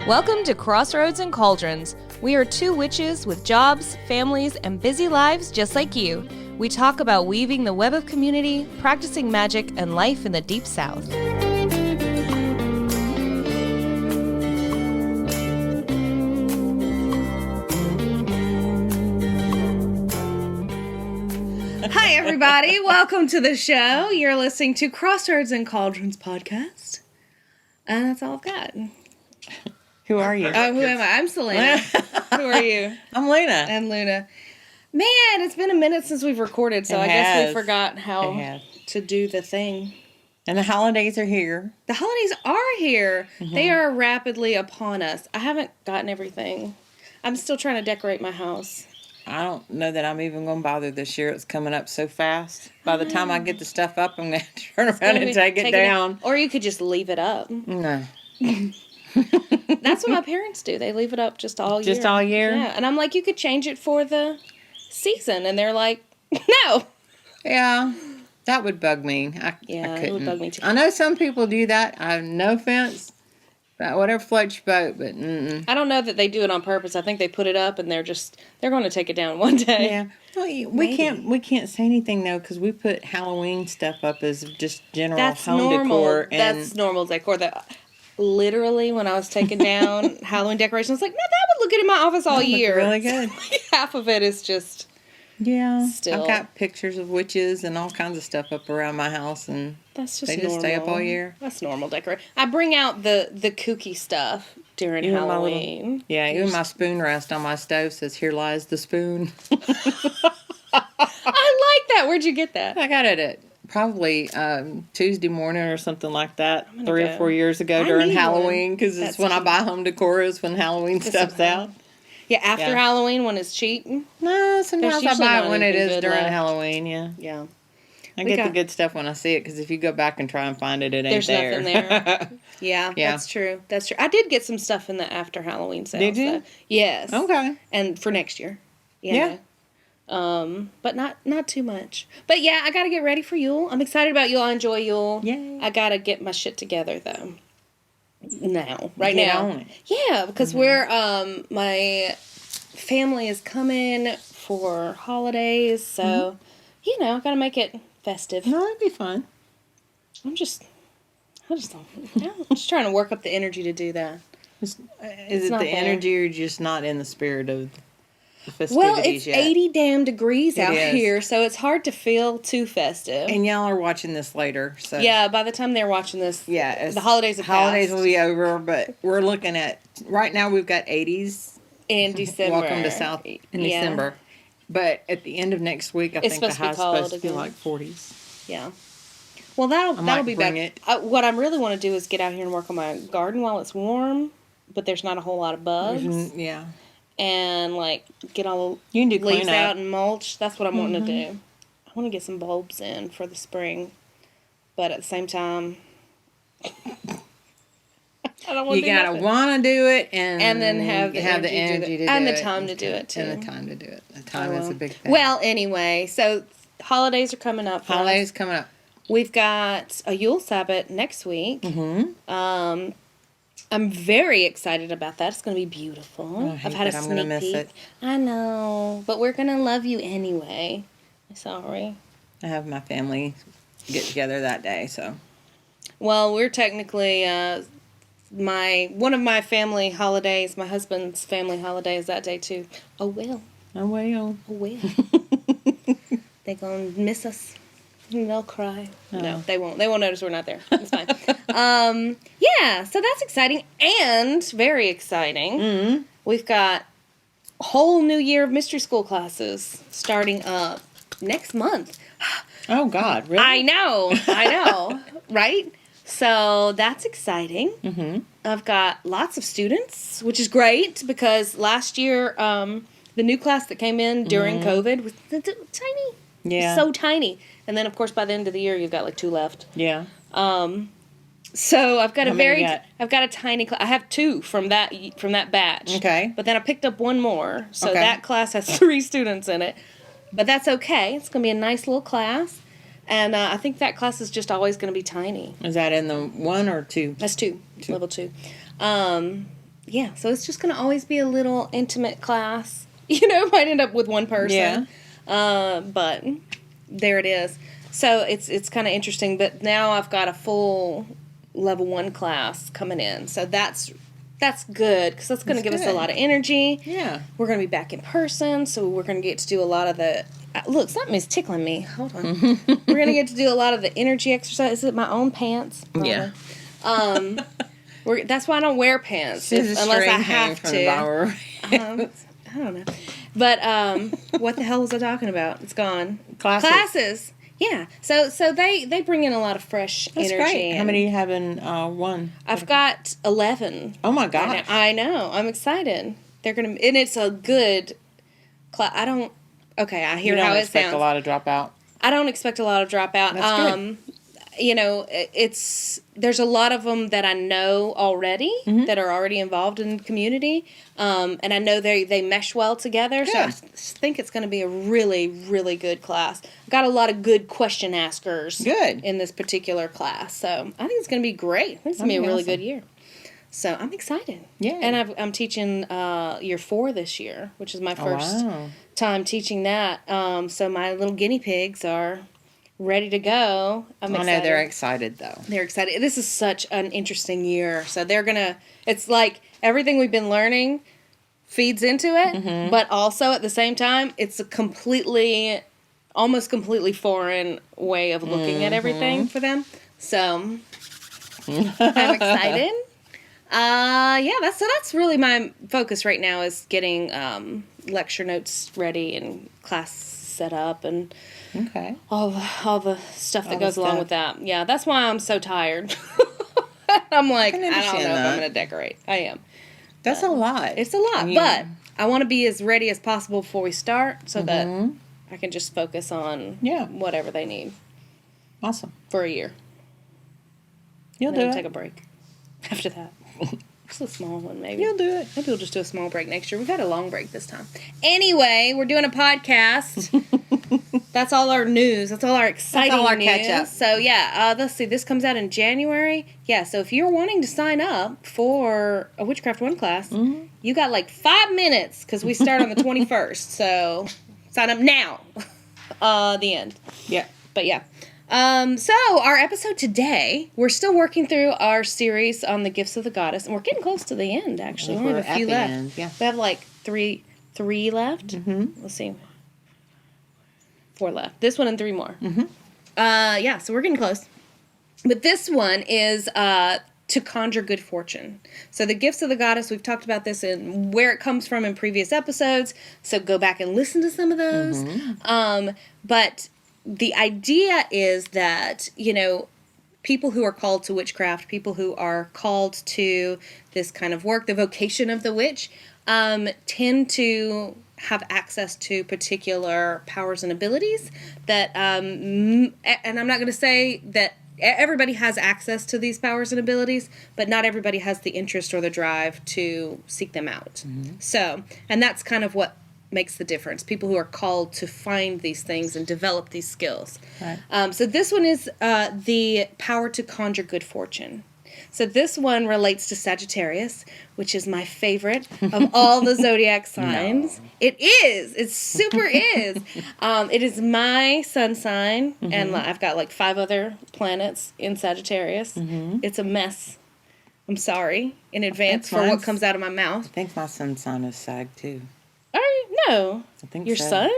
Welcome to Crossroads and Cauldrons. We are two witches with jobs, families, and busy lives just like you. We talk about weaving the web of community, practicing magic, and life in the Deep South. Hi, everybody. Welcome to the show. You're listening to Crossroads and Cauldrons podcast. And that's all I've got. Who are you? Oh, who am I? I'm Sellena. Who are you? I'm Luna. And Luna. Man, it's been a minute since we've recorded, so I guess we forgot how to do the thing. And the holidays are here. The holidays are here. Mm-hmm. They are rapidly upon us. I haven't gotten everything. I'm still trying to decorate my house. I don't know that I'm even going to bother this year. It's coming up so fast. By the time I get the stuff up, I'm going to turn around and take it down. Or you could just leave it up. No. That's what my parents do. They leave it up just all year. Just all year? Yeah. And I'm like, you could change it for the season. And they're like, no. Yeah. That would bug me. I couldn't. It would bug me too. I know some people do that. I have no offense. Whatever floats your boat, but I don't know that they do it on purpose. I think they put it up and they're going to take it down one day. Yeah. Well, we can't say anything though because we put Halloween stuff up as just general home decor. And that's normal decor. That literally when I was taking down Halloween decorations, I was like, no, that would look good in my office all year. Really good. Half of it is just still. I've got pictures of witches and all kinds of stuff up around my house, and that's they just stay up all year. That's normal decoration. I bring out the kooky stuff during Halloween. Even my spoon rest on my stove says, "Here lies the spoon." I like that. Where'd you get that? I got it at probably Tuesday morning or something like that 3 or 4 years ago during Halloween, because it's when I buy home decor is when Halloween stuff's out. Yeah, after Halloween when it's cheap. No, sometimes I buy it when it is during Halloween, Yeah. I get the good stuff when I see it, because if you go back and try and find it, it ain't There's there. nothing there. Yeah, that's true. That's true. I did get some stuff in the after Halloween sales. Did you? Though. Yes. Okay. And for next year. Yeah. But not too much. But yeah, I got to get ready for Yule. I'm excited about Yule. I enjoy Yule. Yay. I got to get my shit together, though. Now. Right get now. On it. Yeah, because we're, my family is coming for holidays, so, I got to make it festive. No, that'd be fun. I'm just trying to work up the energy to do that. Is it the energy, or just not in the spirit of the festivities well, it's yet? 80 damn degrees out is. here, so it's hard to feel too festive. And y'all are watching this later, so yeah. By the time they're watching this, the holidays have holidays passed. will be over. But we're looking at right now. We've got 80s in December. Welcome to South in December. But at the end of next week, I think the high's supposed to be like 40s. Yeah. Well, that'll be better. What I really want to do is get out here and work on my garden while it's warm, but there's not a whole lot of bugs. Yeah. And get all the leaves out and mulch. That's what I'm wanting to do. I want to get some bulbs in for the spring, but at the same time, I don't want to. You gotta want to do it, and then have the energy to do it, and the time to do it too. And the time to do it. The time is a big thing. Well, anyway, so holidays are coming up. Holidays coming up. We've got a Yule Sabbath next week. Mm-hmm. I'm very excited about that. It's going to be beautiful. I've had a sneak peek. I'm going to miss it. I know, but we're going to love you anyway. Sorry. I have my family get together that day, so. Well, we're technically one of my family holidays. My husband's family holiday is that day too. Oh well. Oh well. Oh well. They're going to miss us. They'll cry. Oh. No, they won't. They won't notice we're not there. It's fine. Yeah, so that's exciting and very exciting. Mm-hmm. We've got a whole new year of mystery school classes starting up next month. Oh, God, really? I know, right? So that's exciting. Mm-hmm. I've got lots of students, which is great because last year the new class that came in during COVID was tiny. Yeah. So tiny. And then, of course, by the end of the year, you've got 2 left. Yeah. So I've got I've got a tiny class. I have 2 from that batch. Okay. But then I picked up 1 more. So that class has 3 students in it. But that's okay. It's going to be a nice little class. And I think that class is just always going to be tiny. Is that in the 1 or 2? That's 2. Level 2. yeah, so it's just going to always be a little intimate class. You know, might end up with one person. Yeah. But there it is. So it's kind of interesting. But now I've got a full level 1 class coming in. So that's good because that's going to give us a lot of energy. Yeah. We're going to be back in person. So we're going to get to do a lot of the... look, something is tickling me. Hold on. We're going to get to do a lot of the energy exercise. Is it my own pants? Probably. Yeah. That's why I don't wear pants unless I have to. I don't know. But what the hell was I talking about? It's gone. Classes. Yeah. So they bring in a lot of fresh energy. That's great. How many do you have in one? I've got 11. Oh my gosh. I know. I'm excited. They're gonna, and it's a good class. I hear how it sounds. You don't expect a lot of dropout. I don't expect a lot of dropout. That's good. You know, there's a lot of them that I know already that are already involved in the community, and I know they mesh well together. Good. So I think it's going to be a really, really good class. Got a lot of good question askers. Good. In this particular class, so I think it's going to be great. I think it's going to be a really good year. So I'm excited. Yeah. And I'm teaching year 4 this year, which is my first time teaching that. So my little guinea pigs are ready to go. I'm excited. I know they're excited though. They're excited. This is such an interesting year. So it's like everything we've been learning feeds into it, but also at the same time, it's a almost completely foreign way of looking at everything for them. So I'm excited. That's really my focus right now is getting lecture notes ready and class set up and all the stuff that goes along with that. Yeah, that's why I'm so tired. I'm like, I don't know if I'm going to decorate. I am. That's a lot. It's a lot, but I want to be as ready as possible before we start so that I can just focus on whatever they need. Awesome. For a year. You'll do it. Take a break after that. Just a small one, maybe. You'll do it. Maybe we'll just do a small break next year. We've had a long break this time. Anyway, we're doing a podcast. That's all our news. That's all our exciting news. That's all our catch-up. So, let's see. This comes out in January. Yeah, so if you're wanting to sign up for a Witchcraft 1 class, you got like 5 minutes because we start on the 21st. So, sign up now. The end. Yeah. But, yeah. So our episode today, we're still working through our series on the gifts of the goddess, and we're getting close to the end, actually. We only have a few left. End, yeah. We have like three left. Let's see. 4 left. This one and 3 more. So we're getting close. But this one is to conjure good fortune. So the gifts of the goddess, we've talked about this and where it comes from in previous episodes, so go back and listen to some of those. But the idea is that, people who are called to witchcraft, people who are called to this kind of work, the vocation of the witch, tend to have access to particular powers and abilities that, and I'm not going to say that everybody has access to these powers and abilities, but not everybody has the interest or the drive to seek them out. So, and that's kind of what makes the difference. People who are called to find these things and develop these skills. Right. So this one is the power to conjure good fortune. So this one relates to Sagittarius, which is my favorite of all the zodiac signs. No. It is. It super is. It is my sun sign, and I've got like 5 other planets in Sagittarius. It's a mess. I'm sorry in advance for what comes out of my mouth. I think my sun sign is Sag too. No. I think your sun?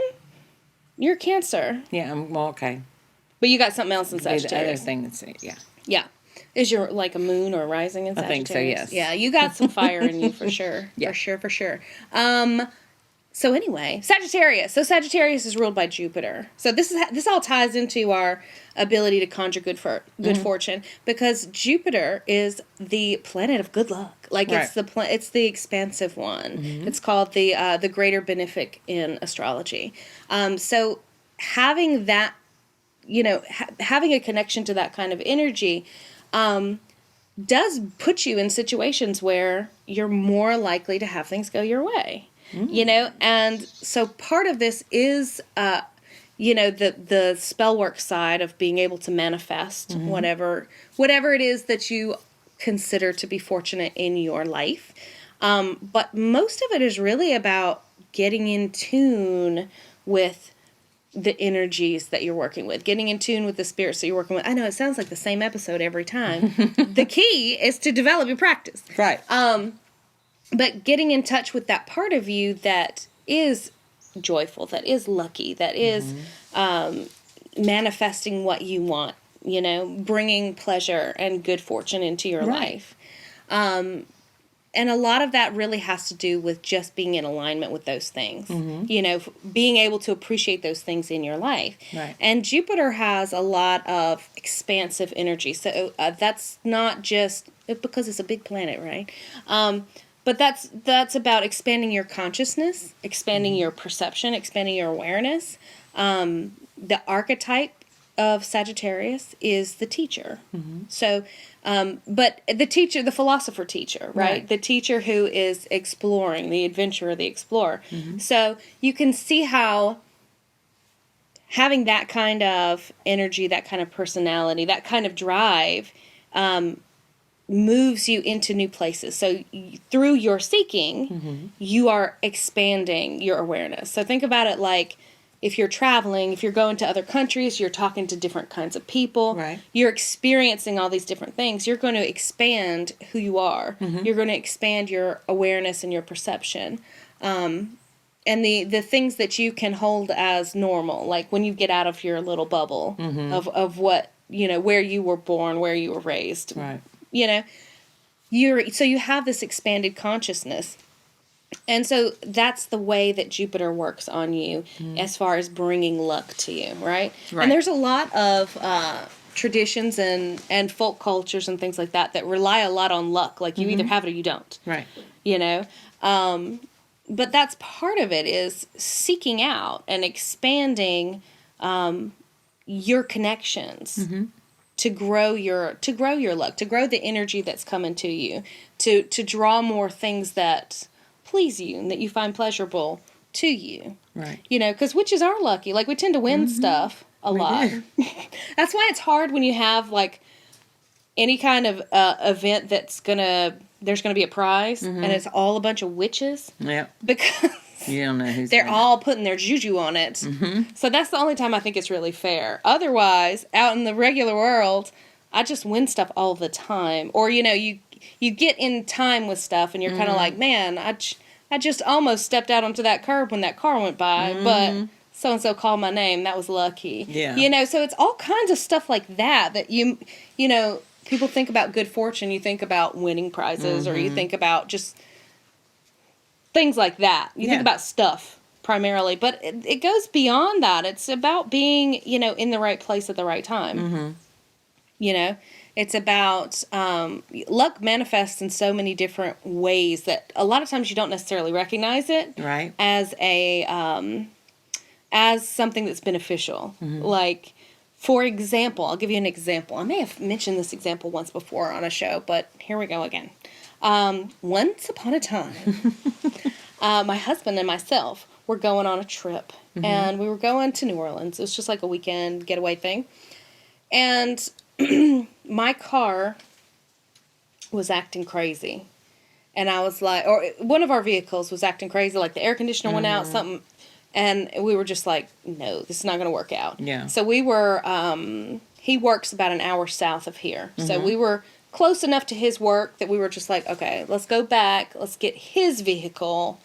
You're Cancer. Yeah, okay. But you got something else in Sagittarius. The other thing that's Yeah. Is your like a moon or rising in Sagittarius? I think so, yes. Yeah, you got some fire in you for sure. Yeah. For sure. So anyway, Sagittarius. So Sagittarius is ruled by Jupiter. So this all ties into our ability to conjure good fortune, because Jupiter is the planet of good luck. Like it's the expansive one. It's called the greater benefic in astrology. So having that, having a connection to that kind of energy, does put you in situations where you're more likely to have things go your way. And so part of this is, the spell work side of being able to manifest whatever it is that you consider to be fortunate in your life. But most of it is really about getting in tune with the energies that you're working with, getting in tune with the spirits that you're working with. I know it sounds like the same episode every time. The key is to develop your practice. Right. But getting in touch with that part of you that is joyful, that is lucky, that is manifesting what you want, bringing pleasure and good fortune into your life. And a lot of that really has to do with just being in alignment with those things, being able to appreciate those things in your life. Right. And Jupiter has a lot of expansive energy. So that's not just because it's a big planet, right? But that's about expanding your consciousness, expanding your perception, expanding your awareness. The archetype of Sagittarius is the teacher. So, but the teacher, the philosopher teacher, right? The teacher who is exploring, the adventurer, the explorer. So you can see how having that kind of energy, that kind of personality, that kind of drive, moves you into new places. So through your seeking, you are expanding your awareness. So think about it like, if you're traveling, if you're going to other countries, you're talking to different kinds of people, you're experiencing all these different things, you're going to expand who you are. You're going to expand your awareness and your perception. And the things that you can hold as normal, like when you get out of your little bubble of what, where you were born, where you were raised. Right. So you have this expanded consciousness. And so that's the way that Jupiter works on you as far as bringing luck to you, right? And there's a lot of traditions and folk cultures and things like that rely a lot on luck. Like you either have it or you don't. Right. But that's part of it is seeking out and expanding your connections to grow your luck, to grow the energy that's coming to you, to draw more things that please you and that you find pleasurable to you. Right. Because witches are lucky. Like, we tend to win stuff a lot. That's why it's hard when you have, like, any kind of event there's going to be a prize, and it's all a bunch of witches. Yeah. Because you don't know who's they're all putting their juju on it. So that's the only time I think it's really fair. Otherwise, out in the regular world, I just win stuff all the time. Or, you get in time with stuff, and you're kind of like, man, I just almost stepped out onto that curb when that car went by, but so-and-so called my name. That was lucky. Yeah. So it's all kinds of stuff like that people think about good fortune. You think about winning prizes, or you think about just things like that. You think about stuff primarily, but it goes beyond that. It's about being, in the right place at the right time. It's about luck manifests in so many different ways that a lot of times you don't necessarily recognize it as as something that's beneficial. Like, for example, I'll give you an example. I may have mentioned this example once before on a show, but here we go again. Once upon a time, my husband and myself were going on a trip, and we were going to New Orleans. It was just like a weekend getaway thing. And my car was acting crazy. And I was like, or one of our vehicles was acting crazy, like the air conditioner went out, something. And we were just like, no, this is not going to work out. Yeah. So we were, he works about an hour south of here. So we were close enough to his work that we were just like, okay, let's go back. Let's get his vehicle,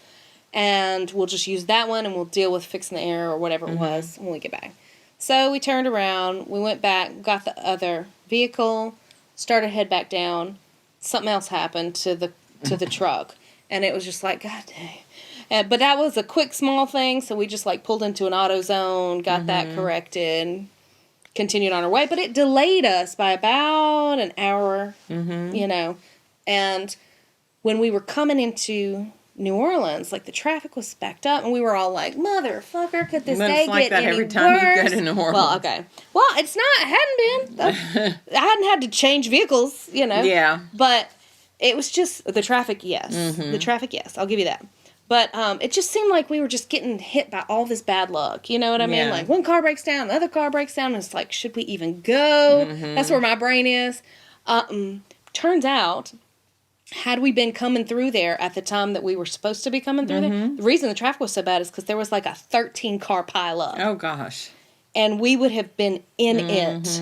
and we'll just use that one, and we'll deal with fixing the air or whatever it was when we get back. So we turned around, we went back, got the other vehicle, started to head back down. Something else happened to the truck, and it was just like, God dang. But that was a quick, small thing, so we just like pulled into an auto zone, got that corrected, continued on our way. But it delayed us by about an hour, And when we were coming into New Orleans, like, the traffic was backed up, and we were all like, motherfucker, could this day like get that any every time worse? you go to New Orleans. Well, okay. Well, it hadn't been. I hadn't had to change vehicles, Yeah. But it was just, the traffic, yes. The traffic, yes. I'll give you that. But it just seemed like we were just getting hit by all this bad luck. You know what I mean? Like, one car breaks down, the other car breaks down, and it's like, should we even go? That's where my brain is. Turns out, had we been coming through there at the time that we were supposed to be coming through there, the reason the traffic was so bad is because there was like a 13-car pileup. Oh, gosh. And we would have been in it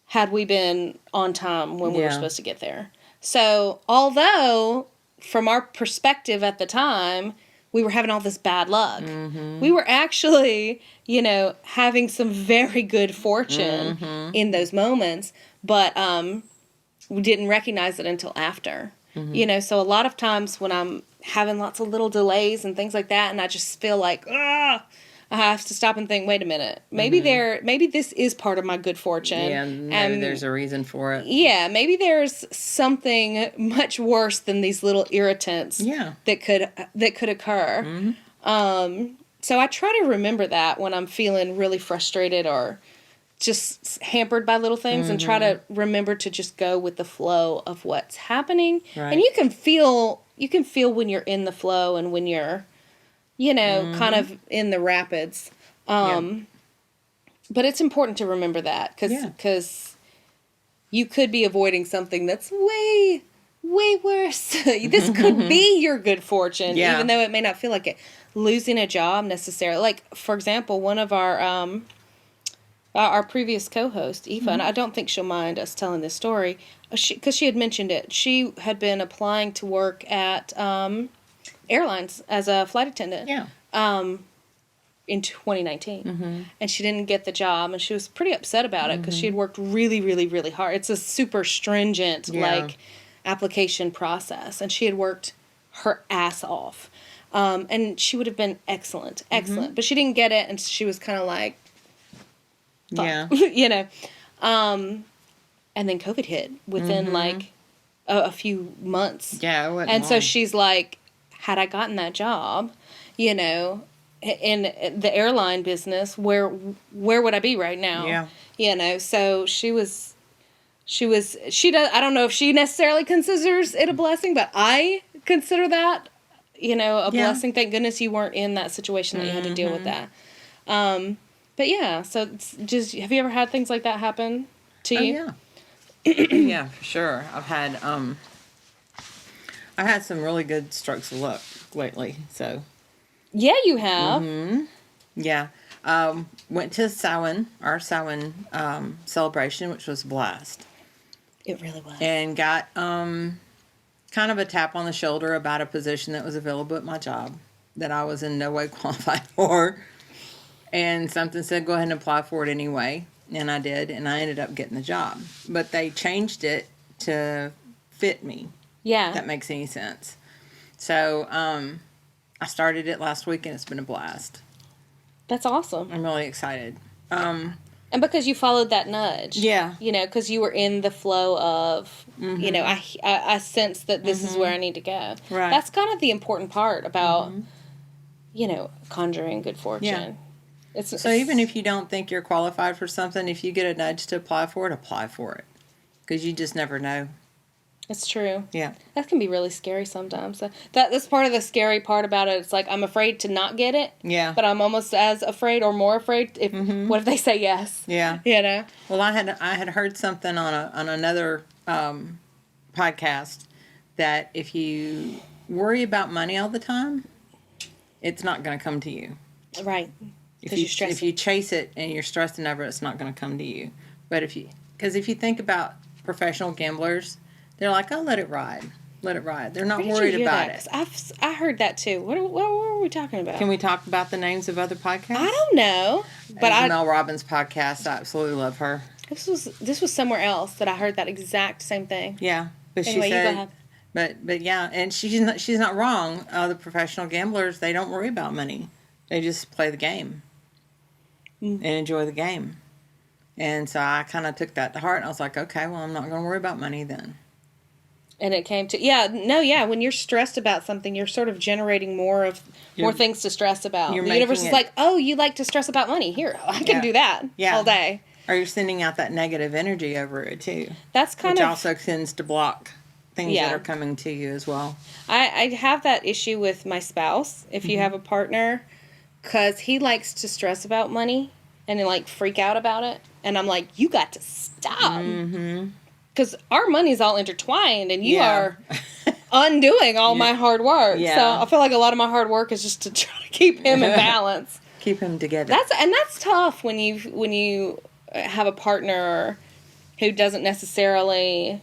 had we been on time when we were supposed to get there. So, although, from our perspective at the time, we were having all this bad luck, we were actually, having some very good fortune in those moments, but we didn't recognize it until after. So a lot of times when I'm having lots of little delays and things like that, and I just feel like, I have to stop and think, wait a minute, maybe this is part of my good fortune. Yeah, maybe there's a reason for it. Yeah, maybe there's something much worse than these little irritants that could occur. So I try to remember that when I'm feeling really frustrated or just hampered by little things, and try to remember to just go with the flow of what's happening. Right. And you can feel when you're in the flow and when you're, kind of in the rapids. But it's important to remember that because you could be avoiding something that's way, way worse. This could be your good fortune, even though it may not feel like it. Losing a job necessarily. Like, for example, one of our previous co-host, Eva, and I don't think she'll mind us telling this story, because she had mentioned it. She had been applying to work at airlines as a flight attendant in 2019. And she didn't get the job, and she was pretty upset about it because she had worked really, really, really hard. It's a super stringent, application process, and she had worked her ass off. And she would have been excellent. But she didn't get it, and she was kind of like, fuck. And then COVID hit within like a few months. Yeah, it wasn't and long. So she's like, had I gotten that job, in the airline business, where would I be right now? Yeah. So she does. I don't know if she necessarily considers it a blessing, but I consider that, a blessing. Thank goodness you weren't in that situation that you had to deal with that. But yeah, so it's just, have you ever had things like that happen to you? Yeah, for sure. I've had some really good strokes of luck lately. So yeah, you have. Yeah, went to our Samhain celebration, which was a blast. It really was. And got kind of a tap on the shoulder about a position that was available at my job that I was in no way qualified for. And something said, go ahead and apply for it anyway. And I did. And I ended up getting the job. But they changed it to fit me. Yeah. If that makes any sense. So I started it last week, and it's been a blast. That's awesome. I'm really excited. And because you followed that nudge. Yeah. Because you were in the flow of, I sense that this is where I need to go. Right. That's kind of the important part about, conjuring good fortune. Yeah. So even if you don't think you're qualified for something, if you get a nudge to apply for it. Because you just never know. It's true. Yeah. That can be really scary sometimes. So that's part of the scary part about it. It's like, I'm afraid to not get it. Yeah. But I'm almost as afraid or more afraid if what if they say yes? Yeah. Well, I had heard something on another podcast that if you worry about money all the time, it's not going to come to you. Right. If you chase it and you're stressing over it, it's not going to come to you. But if you think about professional gamblers, they're like, oh, let it ride. They're not worried about it. I heard that too. What were we talking about? Can we talk about the names of other podcasts? I don't know. But Mel Robbins' podcast, I absolutely love her. This was somewhere else that I heard that exact same thing. Yeah, but anyway, she said, you go ahead. But yeah, and she's not wrong. The professional gamblers, they don't worry about money. They just play the game. And enjoy the game. And so I kind of took that to heart, and I was like, okay, well, I'm not going to worry about money then. And it came to, when you're stressed about something, you're sort of generating more things to stress about. The universe is like, oh, you like to stress about money. Here, I can do that all day. Or you're sending out that negative energy over it, too. That's which also tends to block things that are coming to you as well. I have that issue with my spouse, if you have a partner, because he likes to stress about money and like freak out about it. And I'm like, you got to stop. Because our money's all intertwined, and you are undoing all my hard work. Yeah. So I feel like a lot of my hard work is just to try to keep him in balance. Keep him together. That's tough when you have a partner who doesn't necessarily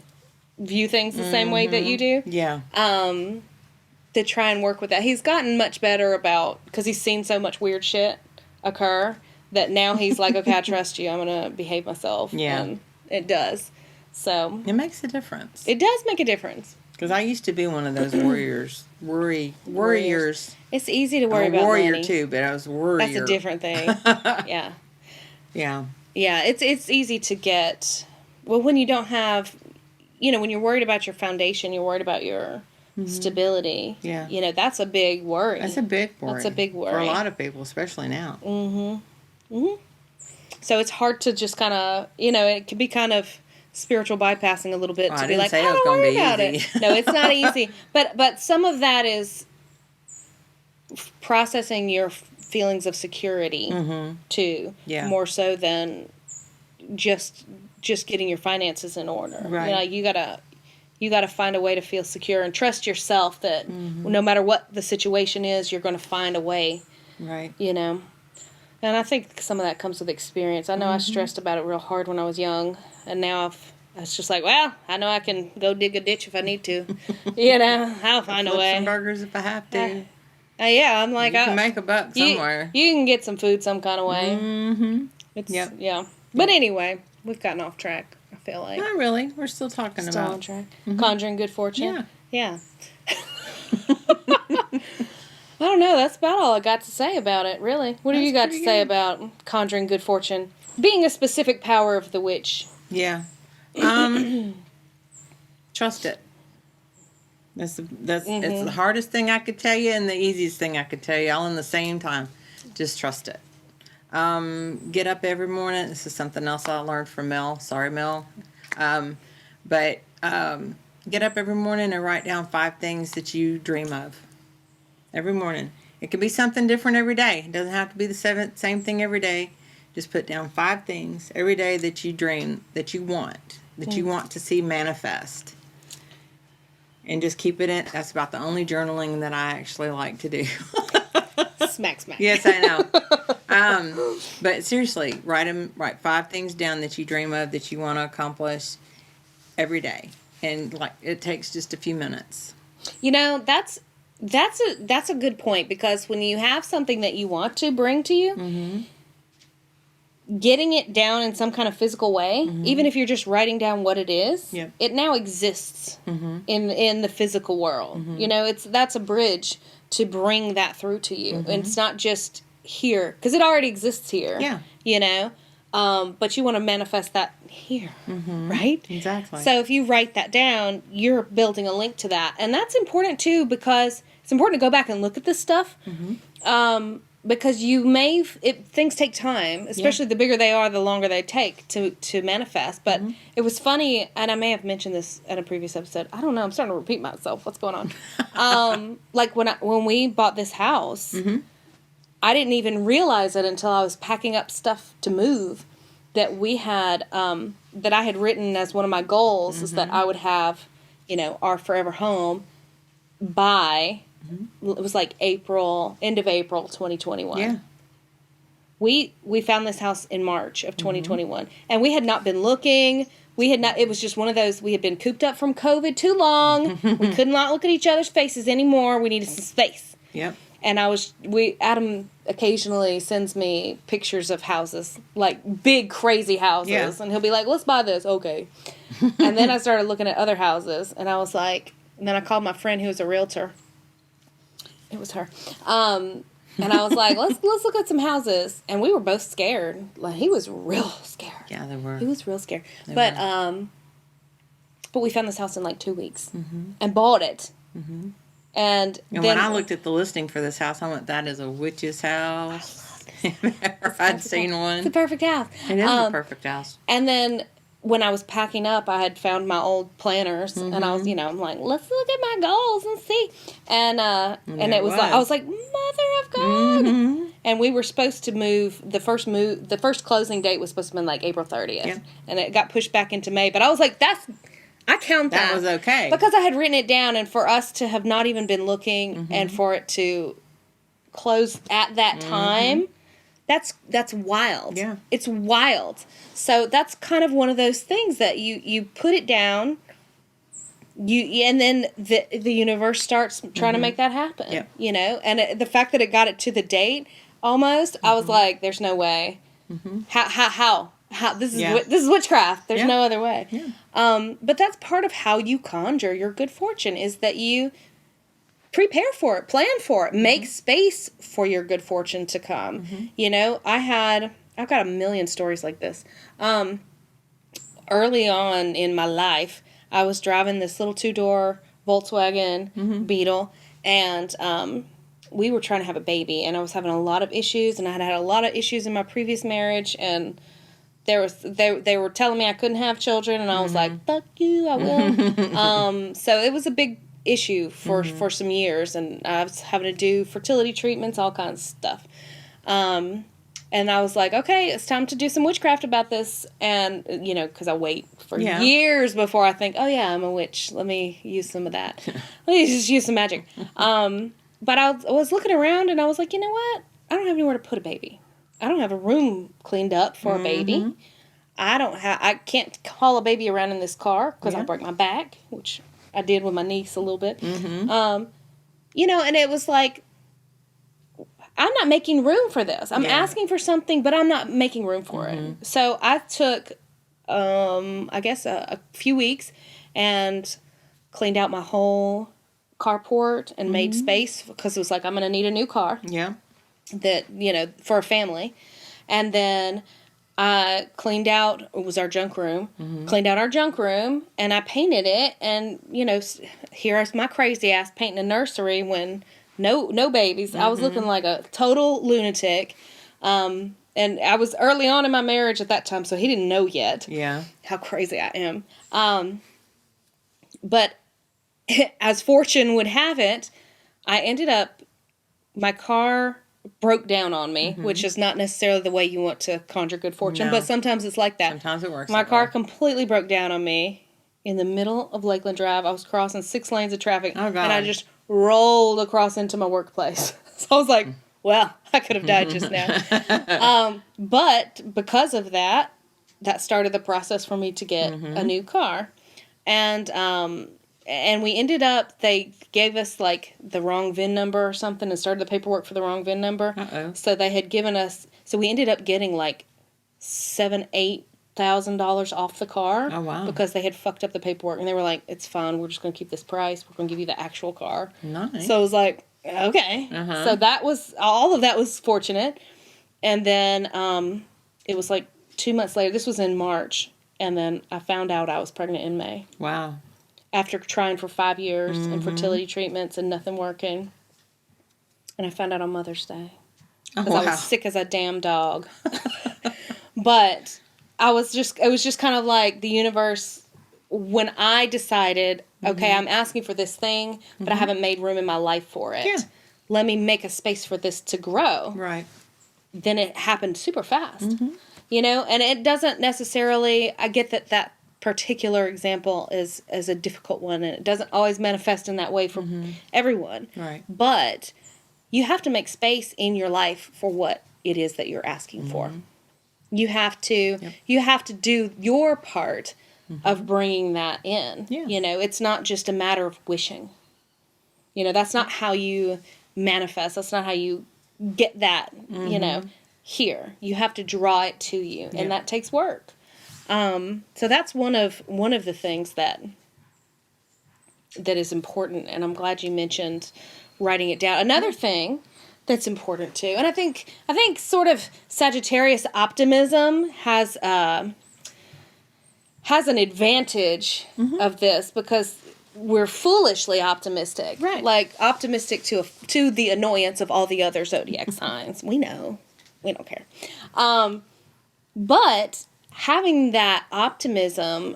view things the same way that you do. Yeah. To try and work with that. He's gotten much better because he's seen so much weird shit occur that now he's like, okay, I trust you. I'm going to behave myself. Yeah. And it does. So. It makes a difference. It does make a difference. Because I used to be one of those warriors. Warriors. It's easy to worry I'm a about warrior money. too, but I was a warrior. That's a different thing. Yeah. Yeah. Yeah, it's easy to get, well, when you don't have, when you're worried about your foundation, you're worried about your stability. Yeah. That's a big worry. That's a big worry. That's a big worry. For a lot of people, especially now. So it's hard to just kind of, it can be kind of spiritual bypassing a little bit to be like, I don't worry about it. No, it's not easy. But some of that is processing your feelings of security too, more so than just getting your finances in order. Right. You gotta find a way to feel secure and trust yourself that no matter what the situation is, you're going to find a way. Right. And I think some of that comes with experience. I know I stressed about it real hard when I was young, and now it's just like, well, I know I can go dig a ditch if I need to. I'll find a way. Some burgers if I have to. Yeah, I'm like, you can make a buck somewhere. You can get some food some kind of way. Mm-hmm. Yeah. But anyway, we've gotten off track, I feel like. Not really. We're still talking about. On track. Conjuring Good Fortune. Yeah. I don't know. That's about all I got to say about it, really. What do you got to say about Conjuring Good Fortune? Being a specific power of the witch. Yeah. Trust it. That's it's the hardest thing I could tell you and the easiest thing I could tell you all in the same time. Just trust it. Get up every morning. This is something else I learned from Mel. Sorry, Mel. But get up every morning and write down 5 things that you dream of. Every morning. It could be something different every day. It doesn't have to be the same thing every day. Just put down 5 things every day that you dream, that you want to see manifest. And just keep it in. That's about the only journaling that I actually like to do. Smack. Yes, I know. But seriously, write 5 things down that you dream of, that you want to accomplish every day. And it takes just a few minutes. That's a good point, because when you have something that you want to bring to you, getting it down in some kind of physical way, even if you're just writing down what it is, it now exists in the physical world. That's a bridge to bring that through to you. And it's not just here, because it already exists here. Yeah. But you want to manifest that here, right? Exactly. So if you write that down, you're building a link to that. And that's important, too, because it's important to go back and look at this stuff. Because things take time, especially the bigger they are, the longer they take to manifest. But it was funny, and I may have mentioned this in a previous episode. I don't know. I'm starting to repeat myself. What's going on? When we bought this house, I didn't even realize it until I was packing up stuff to move, that we had, that I had written as one of my goals is that I would have, our forever home by, it was like end of April 2021. Yeah. We found this house in March of 2021, and we had not been looking. It was just one of those, we had been cooped up from COVID too long. We could not look at each other's faces anymore. We needed some space. Yep. And Adam occasionally sends me pictures of houses, like big crazy houses, and he'll be like, let's buy this. Okay. And then I started looking at other houses, and I was like, and then I called my friend who was a realtor. It was her. And I was like, let's look at some houses. And we were both scared. Like, he was real scared. Yeah, they were. He was real scared. But we found this house in like 2 weeks and bought it. And then, when I looked at the listing for this house, I went, that is a witch's house. I'd seen one. It's the perfect house. It is a perfect house. And then when I was packing up, I had found my old planners, and I was, I'm like, let's look at my goals and see. And it was like, I was like, Mother of God. And we were supposed to move. The first closing date was supposed to be like April 30th, and it got pushed back into May. But I was like, I count that. That was okay. Because I had written it down, and for us to have not even been looking and for it to close at that time, that's wild. Yeah. It's wild. So that's kind of one of those things that you put it down, and then the universe starts trying to make that happen. Yep. You know, and the fact that it got it to the date almost, I was like, there's no way. How this is witchcraft. There's no other way. Yeah. But that's part of how you conjure your good fortune, is that you prepare for it, plan for it, make space for your good fortune to come. You know, I've got a million stories like this. Early on in my life, I was driving this little 2-door Volkswagen Beetle, and we were trying to have a baby, and I was having a lot of issues, and I had had a lot of issues in my previous marriage, and they were telling me I couldn't have children, and I was like, fuck you, I will. So it was a big issue for some years, and I was having to do fertility treatments, all kinds of stuff. And I was like, okay, it's time to do some witchcraft about this. And, you know, because I wait for years before I think, oh, yeah, I'm a witch. Let me use some of that. Let me just use some magic. But I was looking around, and I was like, you know what? I don't have anywhere to put a baby. I don't have a room cleaned up for a baby. I can't haul a baby around in this car because I'll break my back, which I did with my niece a little bit. You know, and it was like, I'm not making room for this. I'm asking for something, but I'm not making room for it. So I took, I guess, a few weeks and cleaned out my whole carport and made space, because it was like, I'm going to need a new car. Yeah. That, you know, for a family. And then I cleaned out, it was our junk room, cleaned out our junk room, and I painted it. And, you know, here's my crazy ass painting a nursery when no babies. I was looking like a total lunatic. And I was early on in my marriage at that time, so he didn't know yet how crazy I am. But as fortune would have it, I ended up, my car broke down on me, which is not necessarily the way you want to conjure good fortune, but sometimes it's like that. Sometimes it works. My car completely broke down on me in the middle of Lakeland Drive. I was crossing 6 lanes of traffic, and I just rolled across into my workplace. So I was like, well, I could have died just now. But because of that, that started the process for me to get a new car. And we ended up, they gave us like the wrong VIN number or something and started the paperwork for the wrong VIN number. So they had given us, so we ended up getting like $8,000 off the car. Oh, wow. Because they had fucked up the paperwork, and they were like, it's fine, we're just going to keep this price. We're going to give you the actual car. Nice. So it was like, okay. So that was, all of that was fortunate. And then it was like 2 months later, this was in March, and then I found out I was pregnant in May. Wow. After trying for 5 years and fertility treatments and nothing working. And I found out on Mother's Day. Because I was sick as a damn dog. But it was just kind of like the universe, when I decided, okay, I'm asking for this thing, but I haven't made room in my life for it. Yeah. Let me make a space for this to grow. Right. Then it happened super fast. You know, and it doesn't necessarily, I get that particular example is a difficult one, and it doesn't always manifest in that way for everyone. Right. But you have to make space in your life for what it is that you're asking for. You have to do your part of bringing that in. Yeah. You know, it's not just a matter of wishing. You know, that's not how you manifest. That's not how you get that, you know, here. You have to draw it to you, and that takes work. So that's one of the things that is important, and I'm glad you mentioned writing it down. Another thing that's important too, and I think sort of Sagittarius optimism has an advantage of this, because we're foolishly optimistic, right? Like optimistic to the annoyance of all the other zodiac signs. We know, we don't care, but having that optimism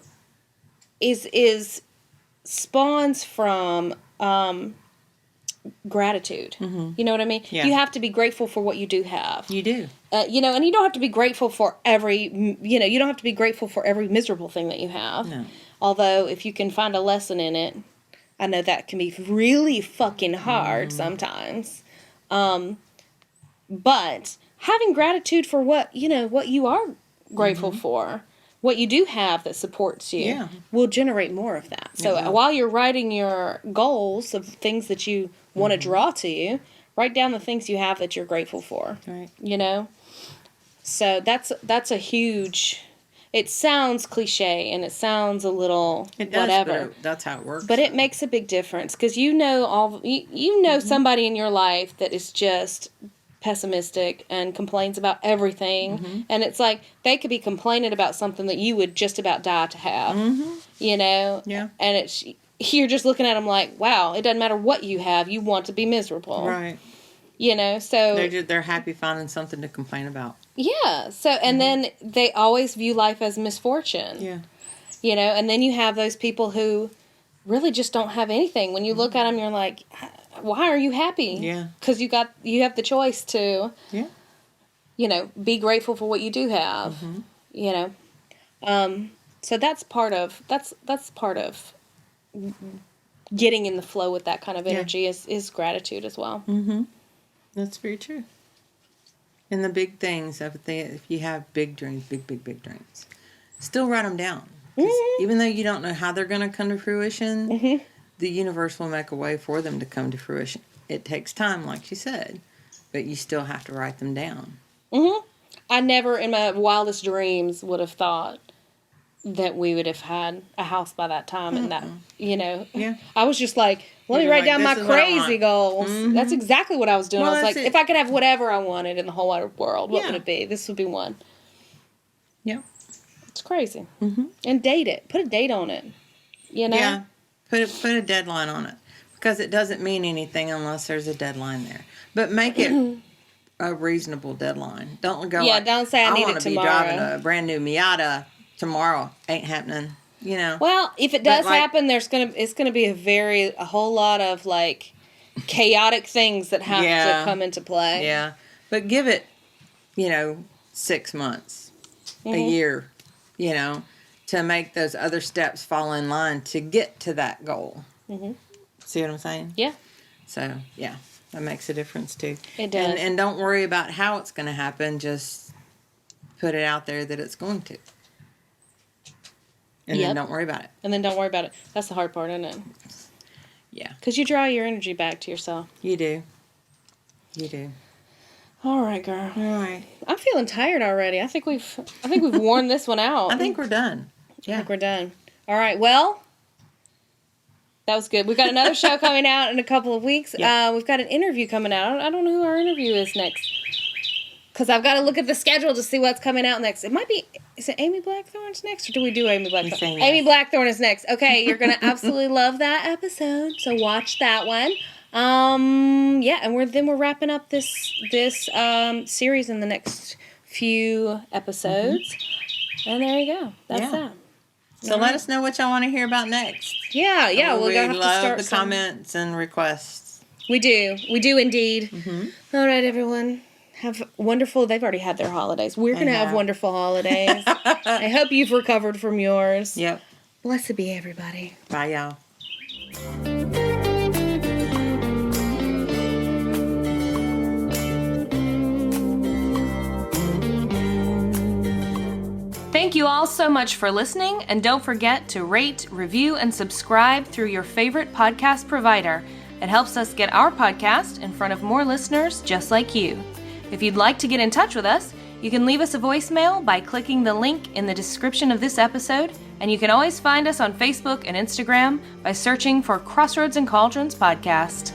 is spawns from gratitude. You know what I mean? Yeah. You have to be grateful for what you do have. You do. You know, and you don't have to be grateful for every, you know, you don't have to be grateful for every miserable thing that you have. No. Although, if you can find a lesson in it, I know that can be really fucking hard sometimes. But having gratitude for what you are grateful for, what you do have that supports you, will generate more of that. So while you're writing your goals of things that you want to draw to you, write down the things you have that you're grateful for. Right. So that's a huge. It sounds cliche and it sounds a little whatever. But that's how it works. But it makes a big difference because you know somebody in your life that is just pessimistic and complains about everything, and it's like they could be complaining about something that you would just about die to have. And it's you're just looking at them like, wow, it doesn't matter what you have, you want to be miserable, right? So they're happy finding something to complain about. Yeah. So and then they always view life as misfortune. Yeah. And then you have those people who really just don't have anything. When you look at them, you're like, why are you happy? Yeah. Because you have the choice to, be grateful for what you do have. So that's part of getting in the flow with that kind of energy is gratitude as well. That's very true. And the big things, if you have big dreams, big dreams, still write them down. Even though you don't know how they're going to come to fruition, the universe will make a way for them to come to fruition. It takes time, like you said, but you still have to write them down. I never in my wildest dreams would have thought that we would have had a house by that time and that, I was just like, let me write down my crazy goals. That's exactly what I was doing. I was like, if I could have whatever I wanted in the whole wide world, what would it be? This would be one. Yeah. It's crazy. And date it. Put a date on it. Yeah. Put a deadline on it. Because it doesn't mean anything unless there's a deadline there. But make it a reasonable deadline. Don't go don't say I need it tomorrow. I want to be driving a brand new Miata tomorrow. Ain't happening. Well, if it does happen, it's gonna be a whole lot of like chaotic things that have to come into play. Yeah. But give it, 6 months, a year, to make those other steps fall in line to get to that goal. See what I'm saying? Yeah. So, yeah, that makes a difference too. It does. And don't worry about how it's going to happen. Just put it out there that it's going to. And then don't worry about it. That's the hard part, isn't it? Yeah. Because you draw your energy back to yourself. You do. All right, girl. All right. I'm feeling tired already. I think we've worn this one out. I think we're done. Yeah. I think we're done. All right. Well, that was good. We've got another show coming out in a couple of weeks. Yep. We've got an interview coming out. I don't know who our interview is next. Because I've got to look at the schedule to see what's coming out next. It might be... Is it Amy Blackthorne's next? Or do we do Amy Blackthorne? Amy Blackthorne is next. Okay, you're going to absolutely love that episode. So watch that one. And we're wrapping up this series in the next few episodes. And there you go. That's that. So let us know what y'all want to hear about next. Yeah. We're going to have to start the comments and requests. We do indeed. All right, everyone. Have wonderful... They've already had their holidays. We're going to have wonderful holidays. I hope you've recovered from yours. Yep. Blessed be everybody. Bye, y'all. Thank you all so much for listening, and don't forget to rate, review, and subscribe through your favorite podcast provider. It helps us get our podcast in front of more listeners just like you. If you'd like to get in touch with us, you can leave us a voicemail by clicking the link in the description of this episode, and you can always find us on Facebook and Instagram by searching for Crossroads and Cauldrons Podcast.